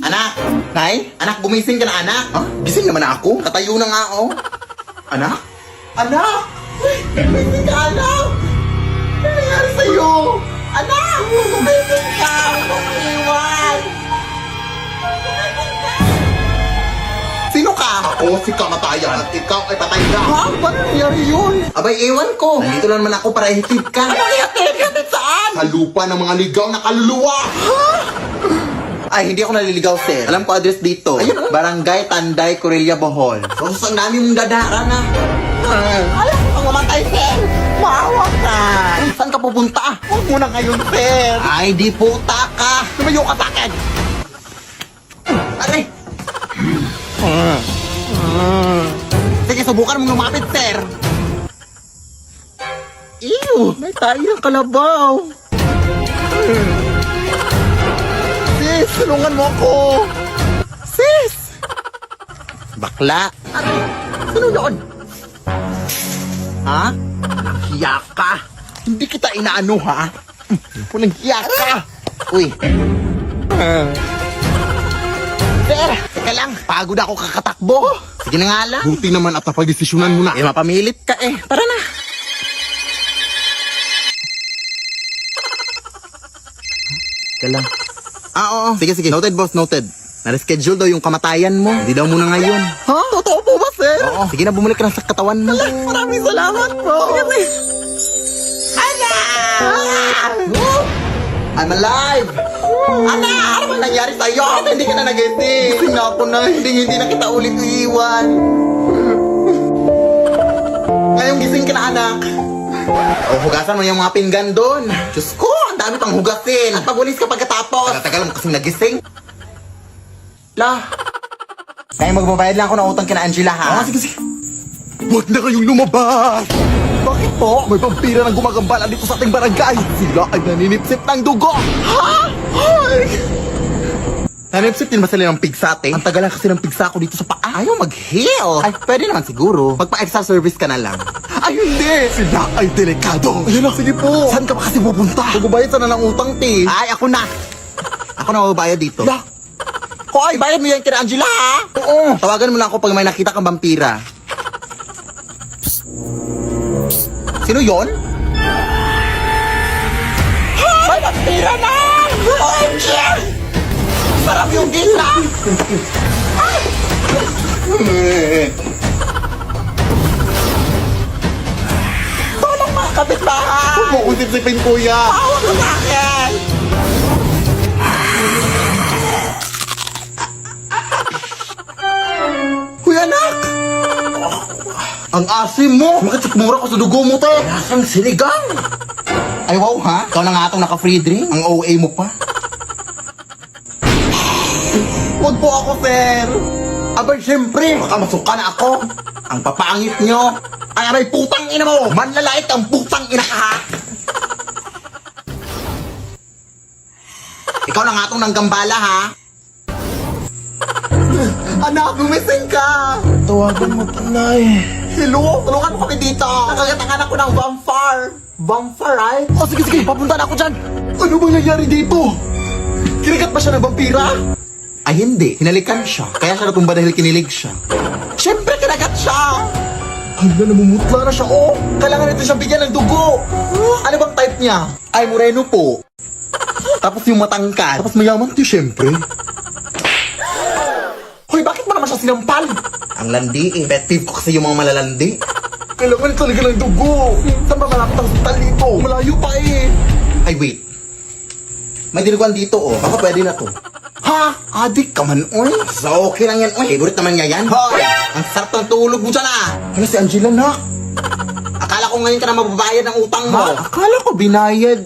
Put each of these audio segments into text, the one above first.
Anak! Nay? Anak, gumising ka na, anak! Ah, gising naman ako. Katayo na nga, oh! Anak? Anak! Gumising ka, anak! Ano nangyari sa'yo? Anak! Gumising ka! Huwag mo iwan! Sino ka? Ako si kamatayan at ikaw ay patay na. Ha? Paano nangyari yun? Abay, ewan ko. Nandito lang naman ako para ihatid ka. Ano ihatid? Ihatid saan? Sa lupa ng mga ligaw na kaluluwa. Ay, hindi ako naliligaw, sir. Alam ko address dito. Ayun, oh. Barangay Tanday, Corella, Bohol. So, ang dami mong dadaan, na. Alam ko kang mamatay, sir. Maawa ka. Saan ka pupunta? Huwag mo na ngayon, sir. Ay, di puta ka. Lumayo ka sa akin. Aray. Sige, subukan mong lumapit, sir. Ew, may tayo ng kalabaw. Sis, tulungan mo ako. Sis! Bakla. Ano? Sino yun? Ha? Hiya ka. Hindi kita inaano, ha? Walang hiya ka. Uy. Sir, teka lang. Pagod ako kakatakbo. Sige na nga lang. Buti naman at napag-desisyonan mo na. Eh, mapamilit ka eh. Tara na. Teka lang. Oo. Sige, sige. Noted, boss. Noted. Na-reschedule daw yung kamatayan mo. Hindi daw muna ngayon. Ha? Totoo po ba, sir? Oo. Sige na, bumalik ka na sa katawan mo. Maraming salamat po. I'm alive! Ana! Ano ba nangyari sa'yo? Hindi ka na nagising. Gising na ako na. Hindi na kita ulit iiwan. Ngayong gising ka na, anak. O, hugasan mo yung mga pinggan doon. Diyos ko, ang dami pang hugasin. At pagulis ka pagkatapos. Tagal mo kasing nagising. La. Kaya magbabayad lang ako ng utang kina Angela, ha? Sige, sige. Huwag na kayong lumabas! Bakit po? May vampira ng gumagambala dito sa ating barangay. Sila ay naninipsip ng dugo. Ha? Ay! Nanipsip din ba sila ng pigsate? Ang tagal lang kasi ng pigsa ko dito sa paa. Ayaw mag-heal. Ay, pwede naman siguro. Magpa-extra service ka na lang. Ay, hindi! Sila ay delikado. Ayun na, sige po. Saan ka ba kasi pupunta? Magbabayad sana ng utang, te. Ay, ako na. Ako na magbabayad dito. La. Hoy, bayad mo yan kina Angela, ha? Oo. Tawagan mo lang ako pag may nakita kang vampira. Sino yon? May vampira na! OMG! Sarap yung gila! Tolong mga kapitbahay! Huwag mo kong sipsipin, kuya. Tawag mo sa akin! Kuya, anak! Ang asim mo! Bakit sikmura ko sa dugo mo, te? Lasang sinigang! Ay, wow, ha? Ikaw na nga itong naka-free drink? Ang OA mo pa? Huwag po ako, sir! Abay, siyempre! Baka masuka na ako! Ang papangit nyo! Ay, aray, putang ina mo! Manlalait ang putang ina ka, ha? Ikaw na nga itong nanggambala, ha? Anak, gumising ka! Tawagan mo, Tanay. Hello, tulungan mo kami dito. Nakagatangan ako ng vampire. Vampire, ay? Oh, sige, sige. Papunta na ako dyan. Ano bang nangyari dito? Kinikat ba siya ng vampira? Ay, hindi. Hinalikan siya. Kaya siya natumba dahil kinilig siya. Siyempre, kinagat siya. Hala, namumutla na siya, oh. Kailangan nito siyang bigyan ng dugo. Ano bang type niya? Ay, moreno po. Tapos yung matangkad. Tapos mayaman to, syempre. Hoy, bakit mo naman siya sinampal? Ang landi eh. Pet peeve ko kasi yung mga malalandi. Kailangan talaga ng dugo. Saan ba malapit ang hospital dito? Malayo pa eh. Ay, wait. May dinuguan dito, oh. Baka pwede na to. Ha? Adik ka man, oy. So, okay lang yan, oy. Favorite naman niya yan. Hoy! Ang sarap ng tulog mo dyan, ah. Ano si Angela, nak? Akala ko ngayon ka na mababayad ng utang mo. Ha? Akala ko binayad.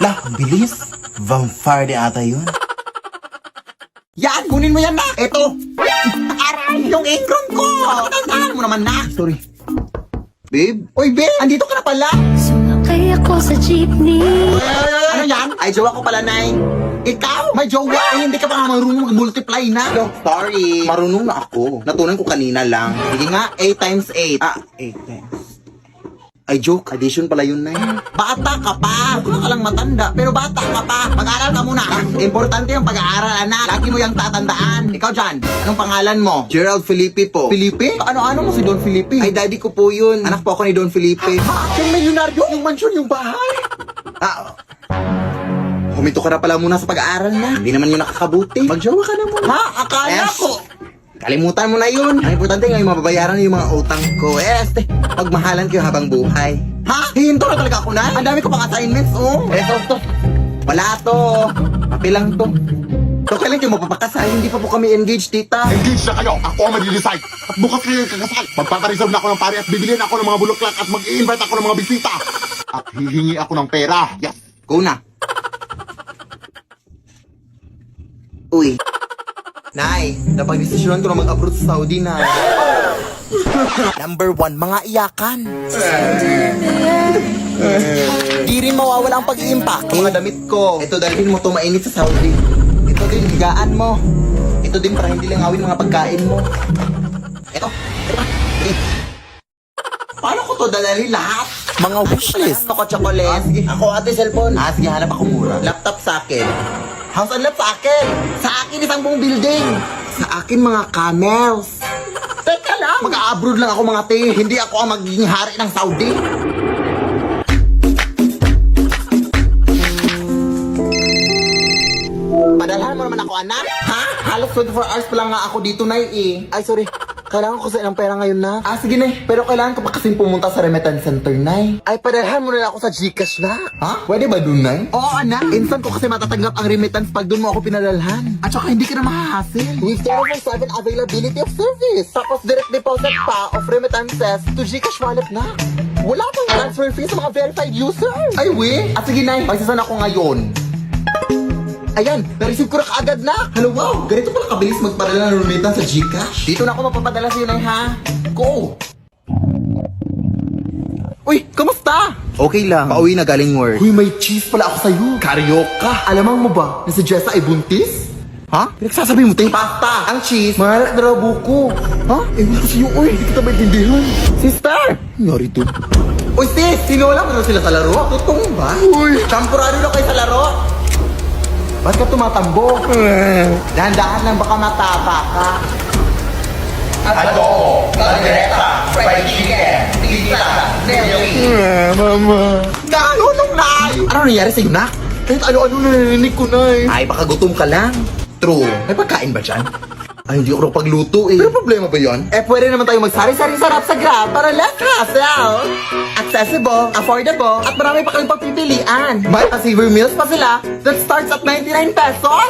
Lah, ang bilis. Vampire di ata yun. Yan, kunin mo yan, nak. Eto. Aray, yung apron ko. Tandaan mo naman, nak. Sorry. Babe? Oy, babe. Andito ka na pala. Sumakay ako sa jeepney. Ano yan? Ay, jowa ko pala, Nay. Ikaw? May jowa? Ay, hindi ka pa nga marunong mag-multiply na. No, sorry. Marunong na ako. Natunan ko kanina lang. Sige nga, 8 times 8. 8 times. Ay, joke. Addition pala yun, Nay. Bata ka pa. Mukha ka lang matanda, pero bata ka pa. Mag-aral ka muna. Importante yung pag-aaral, anak. Lagi mo yung tatandaan. Ikaw dyan, anong pangalan mo? Gerald Felipe po. Felipe? Ano mo si Don Felipe? Ay, daddy ko po yun. Anak po ako ni Don Felipe. Yung milyonaryo, yung mansyon, yung bahay. Huminto ka na pala muna sa pag-aaral na. Hindi naman yun nakakabuti. Magjowa ka na muna. Akala ko. Kalimutan mo na yun. Ang importante ngayon, mababayaran yung mga utang ko. Pagmahalan kayo habang buhay. Hihinto na talaga ako na. Ang dami ko pang assignments, oh. To. Wala to. Papel lang to. So, kailan kayo mapapakasal? Hindi pa po kami engaged, tita. Engage na kayo. Ako ang mag-decide. At bukas kayo yung kakasal. Magpapareserve na ako ng pare at bibiliin ako ng mga bulaklak at mag-i-invite ako ng mga bisita. At hihingi ako ng pera. Yes. Go na. Uy. Nay, napag-desisyonan ko na mag-abroad sa Saudi na. Number 1, mga iyakan. Di rin mawawala ang pag-iimpake. Mga damit ko. Ito, dalhin mo to mainit sa Saudi. Ito din, higaan mo. Ito din para hindi langawin mga pagkain mo. Ito. Paano ko to dadalhin lahat? Mga wishlist. Ako chocolate. Ako ate cellphone. Sige, hanap ako mura. Laptop sa akin. House and lot sa akin. Sa akin isang buong building. Sa akin mga camels. Teka lang. Mag-a-abroad lang ako mga te. Hindi ako ang magiging hari ng Saudi. Padalhan mo naman ako, anak. Halos 24 hours pa lang nga ako dito, Nay, eh. Ay, sorry. Kailangan ko sa ng pera ngayon na. Sige, Nay. Pero kailangan ko pa kasing pumunta sa remittance center, Nay. Ay, padalhan mo na ako sa Gcash na. Pwede ba dun, Nay? Oo, anak. Instant ko kasi matatanggap ang remittance pag dun mo ako pinadalhan. At saka hindi ka na mahahasil. With 24/7 availability of service. Tapos direct deposit pa of remittances to Gcash wallet na. Wala pang transfer fee sa mga verified users. Ay, we? Sige, Nay. Pagsasan ako ngayon. Ayan, na-receive ko na kaagad na. Hello, wow. Ganito pala kabilis magpadala ng remittance sa Gcash. Dito na ako mapapadala sa'yo, Nay, ha? Go! Uy, kamusta? Okay lang. Pauwi na galing work. Uy, may cheese pala ako sa'yo. Karyoka. Alamang mo ba na si Jessa ay buntis? Pinagsasabi mo tayong pasta. Ang cheese, mahalak na raw buko. Ewan ko sa'yo, uy. Hindi kita maintindihan. Sister! Nangyari to. Uy, sis! Sinola mo na sila sa laro? Totoo ba? Uy! Champurado na kayo sa laro? Ba't ka tumatambo? Dahan-dahan lang baka matapa ka. Adobo, caldereta, fried chicken, pizza, nelly. Mama. Ano Nay? Ano nangyari sa'yo, nak? Kahit ano-ano narinig ko, Nay. Ay, baka gutom ka lang. True. May pagkain ba dyan? Ay, hindi ako pagluto eh. Pero problema ba yan? Pwede naman tayo magsari-sari sarap sa Grab para less hassle. Accessible, affordable, at marami pa kayong pagpipilian. May pa-saver meals pa sila that starts at 99 pesos.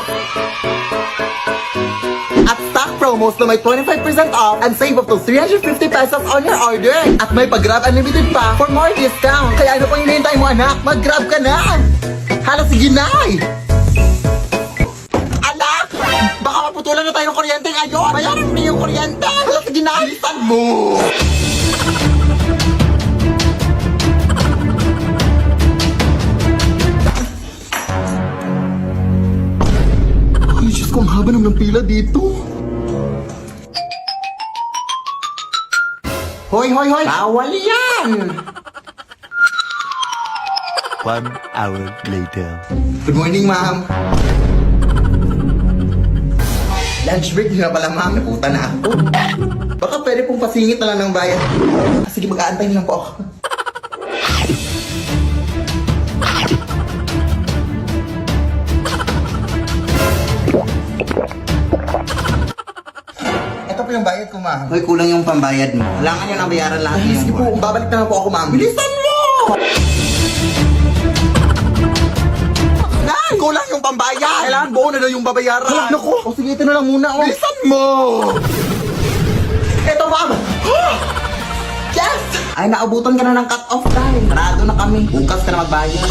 At stock promos na may 25% off and save up to 350 pesos on your order. At may pag-Grab unlimited pa for more discount. Kaya ano pang hinihintay mo, anak? Mag-Grab ka na! Hala, sige, Nay! Anak! Baka maputulan na tayo ng kuryente ngayon! Bayaran mo yung kuryente! Hala, sige, Nay! Bilisan mo! Ay, Diyos ko, ang haba naman ng pila dito. Hoy! Bawal yan! 1 hour later. Good morning, ma'am. Lunch break na pala, ma'am. Naputa na ako. Baka pwede pong pasingit na lang ng bayad. Sige, mag-aantay lang po ako. Ito po yung bayad ko, ma'am. Hoy, kulang yung pambayad mo. Kailangan nyo nang bayaran lahat ng sige po, babalik na lang po ako, ma'am. Bilisan mo! Nay! Kulang yung pambayad! Kailangan buo na daw yung babayaran. Hala, naku! O sige, ito na lang muna, oh. Bilisan mo! Ito, ma'am! Yes! Ay, naabutan ka na ng cut-off time. Parado na kami. Bukas ka na magbayad.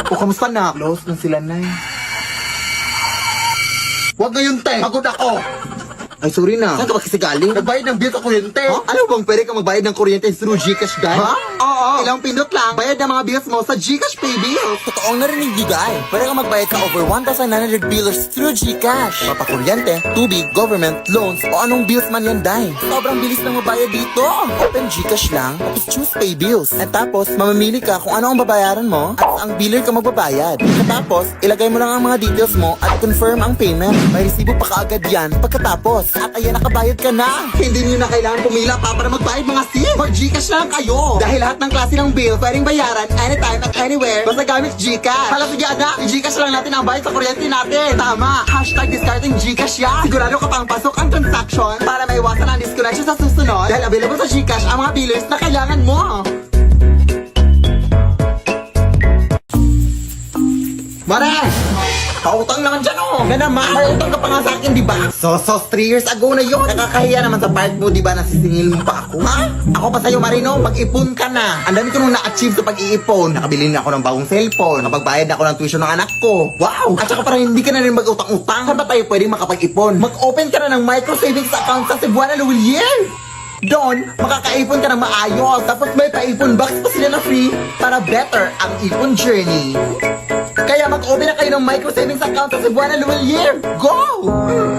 O, kamusta na? Close na sila, Nay. Huwag ngayon, te. Pagod ako. Ay, sorry na. Saan ka ba kasi galing? Nagbayad ng bill sa kuryente. Alam mo bang pwede ka magbayad ng kuryente through Gcash, guys? Oo, ilang pindot lang, bayad ng mga bills mo sa GCash Pay Bills. Totoong narinig ni Guy. Pwede kang magbayad sa over 1,900 billers through GCash. Papakuryente, tubig, government, loans, o anong bills man yan, Day. Sobrang bilis na mabayad dito. Open GCash lang, tapos choose Pay Bills. At tapos, mamamili ka kung ano ang babayaran mo at ang biller ka magbabayad. Tapos, ilagay mo lang ang mga details mo at confirm ang payment. May resibo pa kaagad yan pagkatapos. At ayan, nakabayad ka na. Hindi niyo na kailangan pumila pa para magbayad mga sis. Mag-GCash na lang kayo. Dahil lahat ng klase ng bill pwedeng bayaran anytime at anywhere basta gamit GCash. Hala sige anak, i-GCash lang natin ang bayad sa kuryente natin. Tama, hashtag discarding GCash yan. Sigurado ka pang pasok ang transaction para maiwasan ang disconnection sa susunod. Dahil available sa GCash ang mga billers na kailangan mo. Mare! Pautang naman dyan oh! Na naman! May utang ka pa nga sa akin, di ba? So, 3 years ago na yun! Nakakahiya naman sa part mo, di ba? Nasisingil mo pa ako, ha? Ako pa sa'yo, Marino, mag-ipon ka na! Ang dami ko nung na-achieve sa pag-iipon. Nakabili na ako ng bagong cellphone. Nakapagbayad na ako ng tuition ng anak ko. Wow! At saka parang hindi ka na rin mag-utang-utang. Saan ba tayo pwedeng makapag-ipon? Mag-open ka na ng micro savings account sa Cebuana Luwilier! Doon, makakaipon ka ng maayos. Tapos may pa-ipon box pa sila na free para better ang ipon journey. Kaya mag-open na kayo ng micro savings account sa Cebuana Luwilier. Go!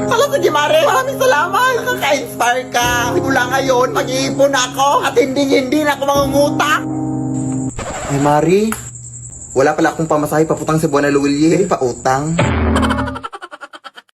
Hala, sige Mare, maraming salamat. Nakaka-inspire ka. Simula ngayon, mag-iipon ako at hindi na ako mangungutang. Ay Mari, wala pala akong pamasahe paputang Cebuana Luwilier. Pa utang.